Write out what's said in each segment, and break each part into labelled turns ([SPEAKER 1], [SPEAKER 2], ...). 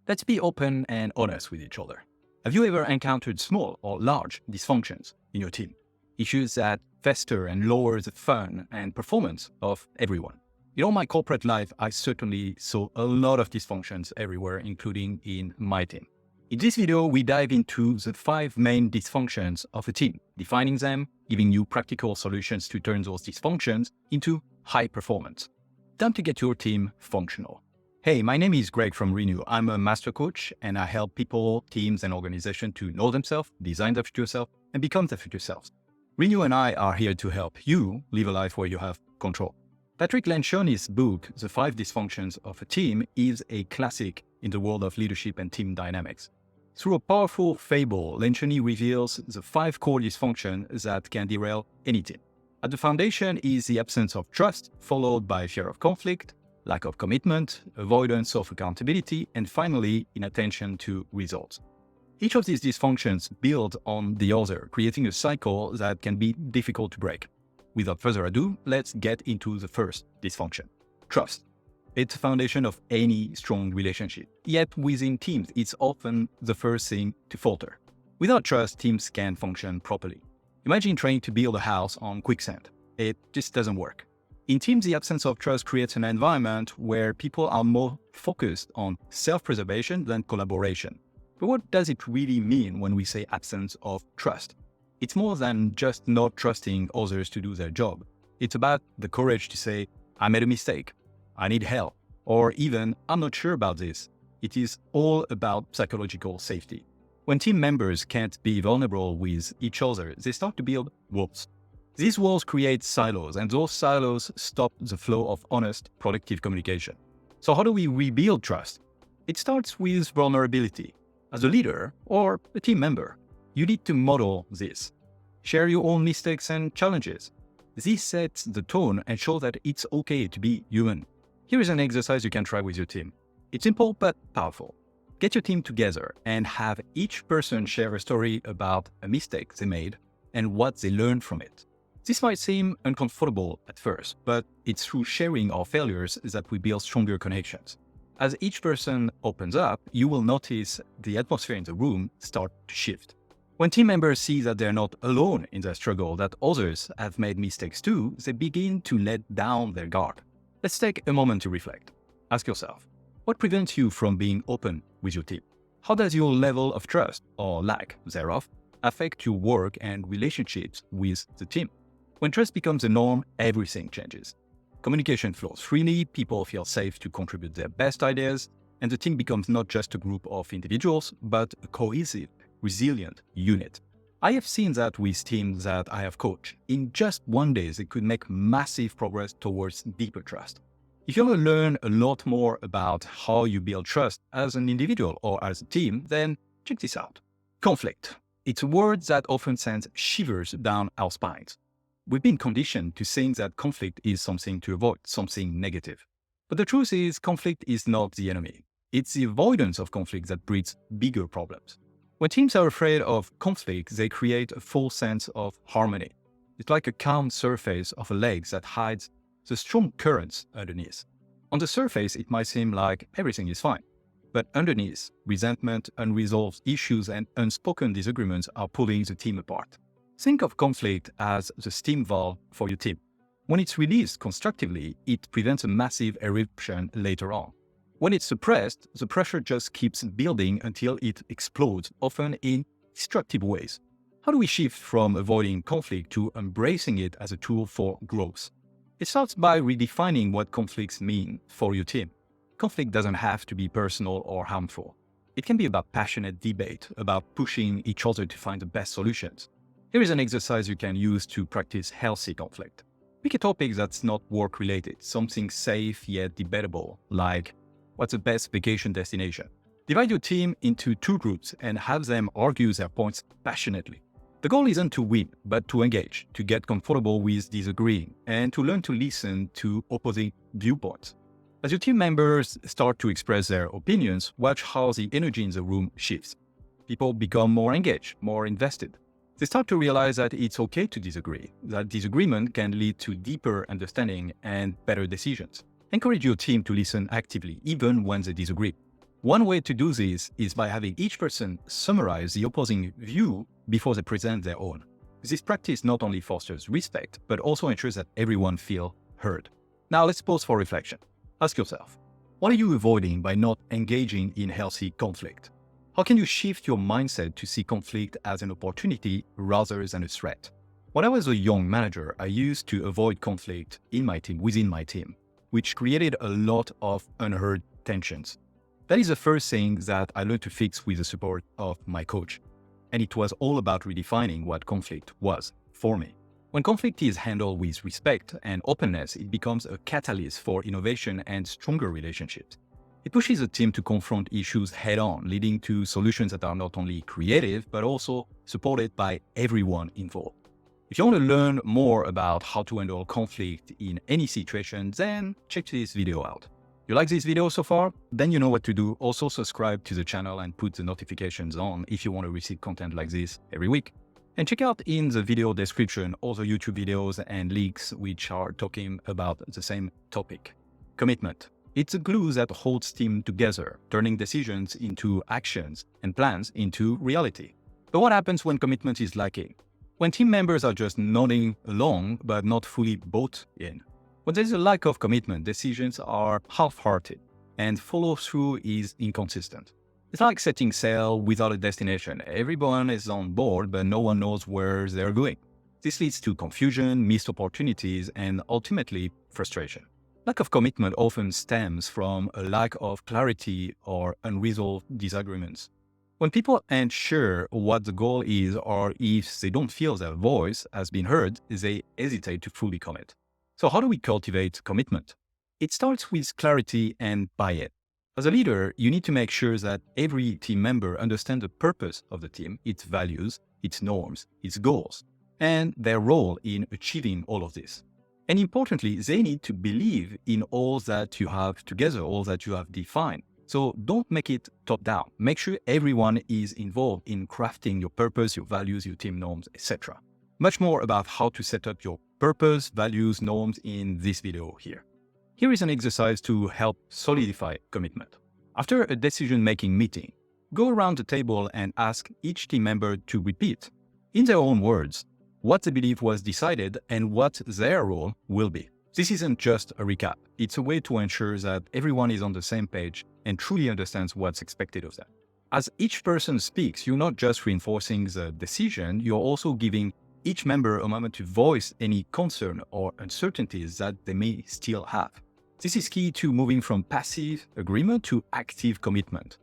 [SPEAKER 1] Let's be open and honest with each other. Have you ever encountered small or large dysfunctions in your team? Issues that fester and lower the fun and performance of everyone. In all my corporate life, I certainly saw a lot of dysfunctions everywhere, including in my team. In this video, we dive into the 5 main dysfunctions of a team, defining them, giving you practical solutions to turn those dysfunctions into high performance. Time to get your team functional. Hey, my name is Greg from Renew. I'm a master coach and I help people, teams, and organizations to know themselves, design their future self, and become their future selves. Renew and I are here to help you live a life where you have control. Patrick Lencioni's book, The 5 Dysfunctions of a Team, is a classic in the world of leadership and team dynamics. Through a powerful fable, Lencioni reveals the 5 core dysfunctions that can derail any team. At the foundation is the absence of trust, followed by fear of conflict, lack of commitment, avoidance of accountability, and finally, inattention to results. Each of these dysfunctions build on the other, creating a cycle that can be difficult to break. Without further ado, let's get into the first dysfunction: trust. It's the foundation of any strong relationship. Yet within teams, it's often the first thing to falter. Without trust, teams can't function properly. Imagine trying to build a house on quicksand. It just doesn't work. In teams, the absence of trust creates an environment where people are more focused on self-preservation than collaboration. But what does it really mean when we say absence of trust? It's more than just not trusting others to do their job. It's about the courage to say, I made a mistake, I need help, or even, I'm not sure about this. It is all about psychological safety. When team members can't be vulnerable with each other, they start to build walls. These walls create silos, and those silos stop the flow of honest, productive communication. So how do we rebuild trust? It starts with vulnerability. As a leader or a team member, you need to model this. Share your own mistakes and challenges. This sets the tone and shows that it's okay to be human. Here is an exercise you can try with your team. It's simple but powerful. Get your team together and have each person share a story about a mistake they made and what they learned from it. This might seem uncomfortable at first, but it's through sharing our failures that we build stronger connections. As each person opens up, you will notice the atmosphere in the room start to shift. When team members see that they're not alone in their struggle, that others have made mistakes too, they begin to let down their guard. Let's take a moment to reflect. Ask yourself, what prevents you from being open with your team? How does your level of trust, or lack thereof, affect your work and relationships with the team? When trust becomes the norm, everything changes. Communication flows freely, people feel safe to contribute their best ideas, and the team becomes not just a group of individuals, but a cohesive, resilient unit. I have seen that with teams that I have coached. In just one day, they could make massive progress towards deeper trust. If you want to learn a lot more about how you build trust as an individual or as a team, then check this out. Conflict. It's a word that often sends shivers down our spines. We've been conditioned to think that conflict is something to avoid, something negative. But the truth is, conflict is not the enemy. It's the avoidance of conflict that breeds bigger problems. When teams are afraid of conflict, they create a false sense of harmony. It's like a calm surface of a lake that hides the strong currents underneath. On the surface, it might seem like everything is fine. But underneath, resentment, unresolved issues, and unspoken disagreements are pulling the team apart. Think of conflict as the steam valve for your team. When it's released constructively, it prevents a massive eruption later on. When it's suppressed, the pressure just keeps building until it explodes, often in destructive ways. How do we shift from avoiding conflict to embracing it as a tool for growth? It starts by redefining what conflicts mean for your team. Conflict doesn't have to be personal or harmful. It can be about passionate debate, about pushing each other to find the best solutions. Here is an exercise you can use to practice healthy conflict. Pick a topic that's not work-related, something safe yet debatable, like what's the best vacation destination? Divide your team into 2 groups and have them argue their points passionately. The goal isn't to win, but to engage, to get comfortable with disagreeing, and to learn to listen to opposing viewpoints. As your team members start to express their opinions, watch how the energy in the room shifts. People become more engaged, more invested. They start to realize that it's okay to disagree, that disagreement can lead to deeper understanding and better decisions. Encourage your team to listen actively, even when they disagree. One way to do this is by having each person summarize the opposing view before they present their own. This practice not only fosters respect, but also ensures that everyone feels heard. Now let's pause for reflection. Ask yourself, what are you avoiding by not engaging in healthy conflict? How can you shift your mindset to see conflict as an opportunity rather than a threat? When I was a young manager, I used to avoid conflict within my team, which created a lot of unheard tensions. That is the first thing that I learned to fix with the support of my coach. And it was all about redefining what conflict was for me. When conflict is handled with respect and openness, it becomes a catalyst for innovation and stronger relationships. It pushes a team to confront issues head-on, leading to solutions that are not only creative, but also supported by everyone involved. If you want to learn more about how to handle conflict in any situation, then check this video out. You like this video so far? Then you know what to do. Also subscribe to the channel and put the notifications on if you want to receive content like this every week. And check out in the video description other YouTube videos and links which are talking about the same topic. Commitment. It's a glue that holds team together, turning decisions into actions and plans into reality. But what happens when commitment is lacking? When team members are just nodding along but not fully bought in? When there's a lack of commitment, decisions are half-hearted and follow-through is inconsistent. It's like setting sail without a destination. Everyone is on board, but no one knows where they're going. This leads to confusion, missed opportunities, and ultimately frustration. Lack of commitment often stems from a lack of clarity or unresolved disagreements. When people aren't sure what the goal is, or if they don't feel their voice has been heard, they hesitate to fully commit. So how do we cultivate commitment? It starts with clarity and buy-in. As a leader, you need to make sure that every team member understands the purpose of the team, its values, its norms, its goals, and their role in achieving all of this. And importantly, they need to believe in all that you have together, all that you have defined. So don't make it top-down. Make sure everyone is involved in crafting your purpose, your values, your team norms, etc. Much more about how to set up your purpose, values, norms in this video here. Here is an exercise to help solidify commitment. After a decision-making meeting, go around the table and ask each team member to repeat, in their own words, what they believe was decided and what their role will be. This isn't just a recap. It's a way to ensure that everyone is on the same page and truly understands what's expected of them. As each person speaks, you're not just reinforcing the decision, you're also giving each member a moment to voice any concern or uncertainties that they may still have. This is key to moving from passive agreement to active commitment.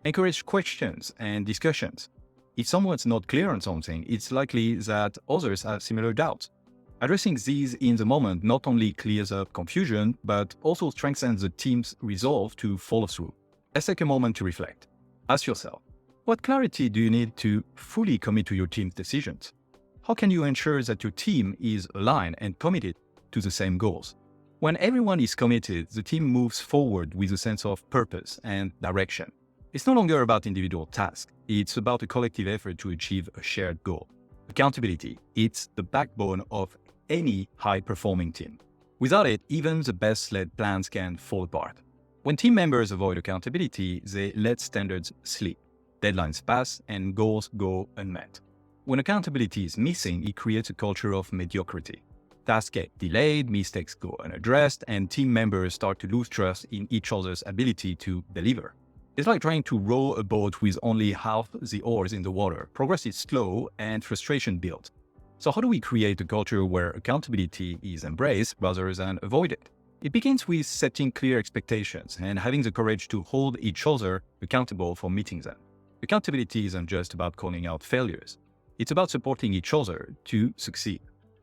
[SPEAKER 1] Encourage questions and discussions. If someone's not clear on something, it's likely that others have similar doubts. Addressing these in the moment not only clears up confusion, but also strengthens the team's resolve to follow through. Let's take a moment to reflect. Ask yourself, what clarity do you need to fully commit to your team's decisions? How can you ensure that your team is aligned and committed to the same goals? When everyone is committed, the team moves forward with a sense of purpose and direction. It's no longer about individual tasks. It's about a collective effort to achieve a shared goal. Accountability, it's the backbone of any high-performing team. Without it, even the best-laid plans can fall apart. When team members avoid accountability, they let standards slip, deadlines pass, and goals go unmet. When accountability is missing, it creates a culture of mediocrity. Tasks get delayed, mistakes go unaddressed, and team members start to lose trust in each other's ability to deliver. It's like trying to row a boat with only half the oars in the water. Progress is slow and frustration builds. So how do we create a culture where accountability is embraced rather than avoided? It begins with setting clear expectations and having the courage to hold each other accountable for meeting them. Accountability isn't just about calling out failures. It's about supporting each other to succeed.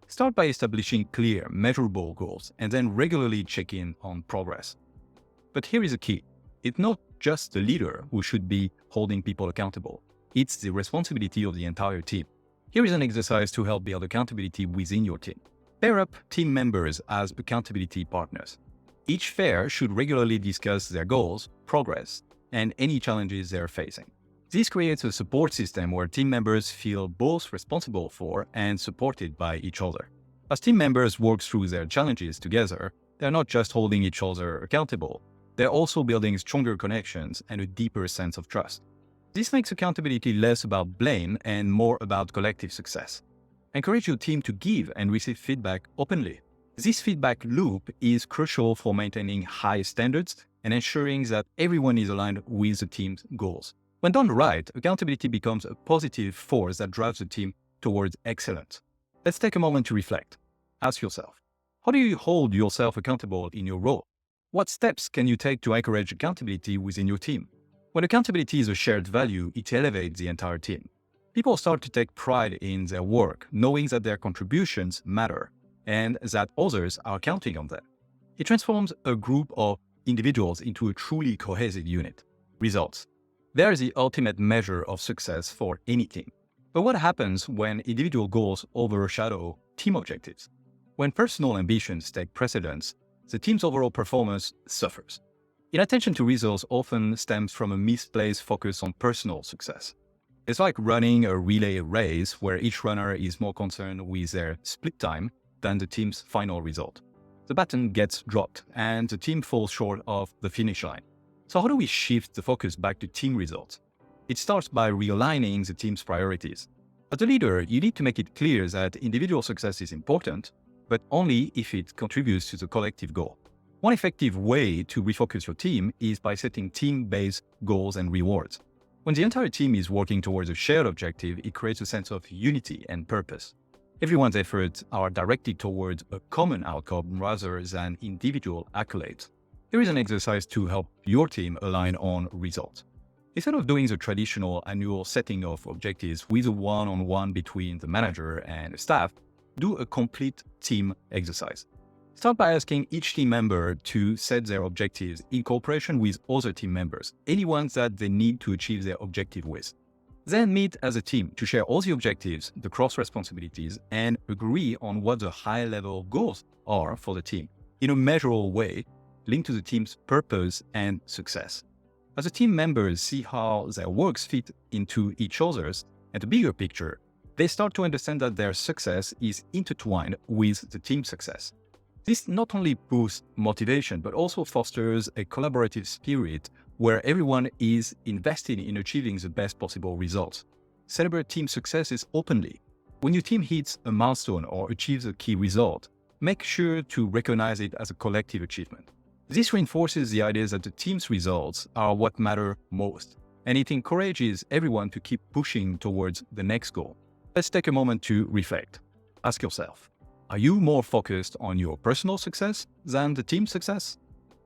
[SPEAKER 1] Start by establishing clear, measurable goals and then regularly check in on progress. But here is a key. It's not just the leader who should be holding people accountable. It's the responsibility of the entire team. Here is an exercise to help build accountability within your team. Pair up team members as accountability partners. Each pair should regularly discuss their goals, progress, and any challenges they're facing. This creates a support system where team members feel both responsible for and supported by each other. As team members work through their challenges together, they're not just holding each other accountable, they're also building stronger connections and a deeper sense of trust. This makes accountability less about blame and more about collective success. Encourage your team to give and receive feedback openly. This feedback loop is crucial for maintaining high standards and ensuring that everyone is aligned with the team's goals. When done right, accountability becomes a positive force that drives the team towards excellence. Let's take a moment to reflect. Ask yourself, how do you hold yourself accountable in your role? What steps can you take to encourage accountability within your team? When accountability is a shared value, it elevates the entire team. People start to take pride in their work, knowing that their contributions matter and that others are counting on them. It transforms a group of individuals into a truly cohesive unit. Results. They are the ultimate measure of success for any team. But what happens when individual goals overshadow team objectives? When personal ambitions take precedence, the team's overall performance suffers. Inattention to results often stems from a misplaced focus on personal success. It's like running a relay race where each runner is more concerned with their split time than the team's final result. The baton gets dropped and the team falls short of the finish line. So how do we shift the focus back to team results? It starts by realigning the team's priorities. As a leader, you need to make it clear that individual success is important, but only if it contributes to the collective goal. One effective way to refocus your team is by setting team-based goals and rewards. When the entire team is working towards a shared objective, it creates a sense of unity and purpose. Everyone's efforts are directed towards a common outcome rather than individual accolades. Here is an exercise to help your team align on results. Instead of doing the traditional annual setting of objectives with a one-on-one between the manager and the staff, do a complete team exercise. Start by asking each team member to set their objectives in cooperation with other team members, any ones that they need to achieve their objective with. Then meet as a team to share all the objectives, the cross-responsibilities, and agree on what the high-level goals are for the team in a measurable way linked to the team's purpose and success. As the team members see how their works fit into each other's and the bigger picture, they start to understand that their success is intertwined with the team's success. This not only boosts motivation, but also fosters a collaborative spirit where everyone is invested in achieving the best possible results. Celebrate team successes openly. When your team hits a milestone or achieves a key result, make sure to recognize it as a collective achievement. This reinforces the idea that the team's results are what matter most, and it encourages everyone to keep pushing towards the next goal. Let's take a moment to reflect. Ask yourself, are you more focused on your personal success than the team's success?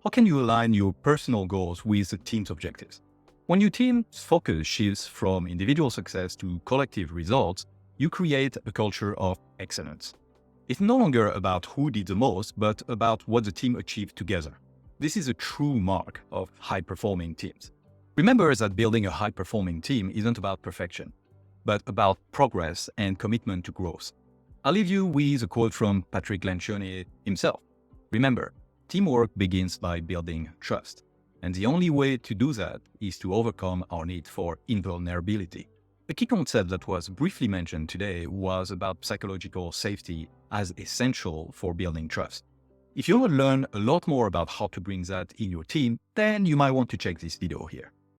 [SPEAKER 1] How can you align your personal goals with the team's objectives? When your team's focus shifts from individual success to collective results, you create a culture of excellence. It's no longer about who did the most, but about what the team achieved together. This is a true mark of high-performing teams. Remember that building a high-performing team isn't about perfection, but about progress and commitment to growth. I'll leave you with a quote from Patrick Lencioni himself. Remember, teamwork begins by building trust, and the only way to do that is to overcome our need for invulnerability. A key concept that was briefly mentioned today was about psychological safety as essential for building trust. If you want to learn a lot more about how to bring that in your team, then you might want to check this video here.